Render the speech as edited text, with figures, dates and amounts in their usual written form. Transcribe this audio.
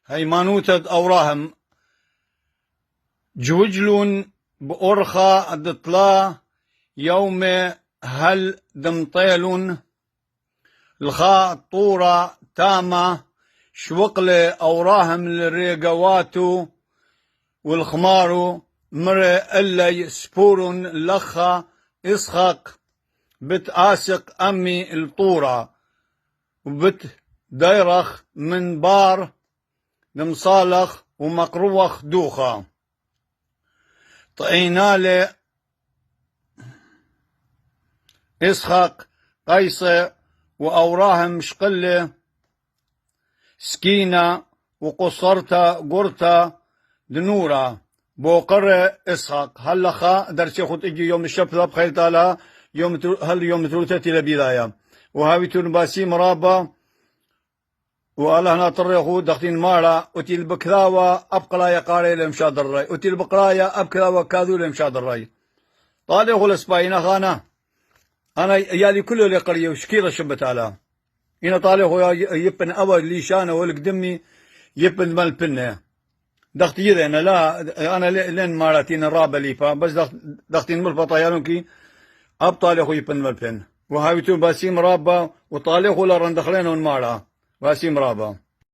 هيمانوتة أوراهم جوجلون بأرخا الدطلا يوم هل دمطيلون الخاء طورة تامة شوقلة أوراهم الريقواتو والخمارو مر اللي سبورون لخا إسخاق بت آسق أمي الطورة وبت دايرخ من بار دمصالخ ومقروخ دوخة طعينالي إسحاق قيصة وأوراهم شقلة سكينة وقصرتا قرتا دنورة بوقر إسحاق هلخا درسي خط إجي يوم الشبت بخير تالا يوم ثلثة لبداية وهاوي تنباسي مرابا والله هنا طريقو دختين مارا أتي البكراوة أبقلا يقاري لمشاد الرأي أتي البقرايا أبكراوة كاذو لمشاد الرأي طالعو الاسباينة خانا أنا يالي كله اللي قرية وشكيرة شبت على هنا طالعو يبن أول ليشانة والقدمي يبن مالبنة دختي يذا أنا لا أنا لين ماراتين الرابة ليفا بس دختين ملفا طيالونكي أب طالعو يبن مالبن وهاويتون باسيم رابا وطالعو لرندخلين ونمارا باسيم رابا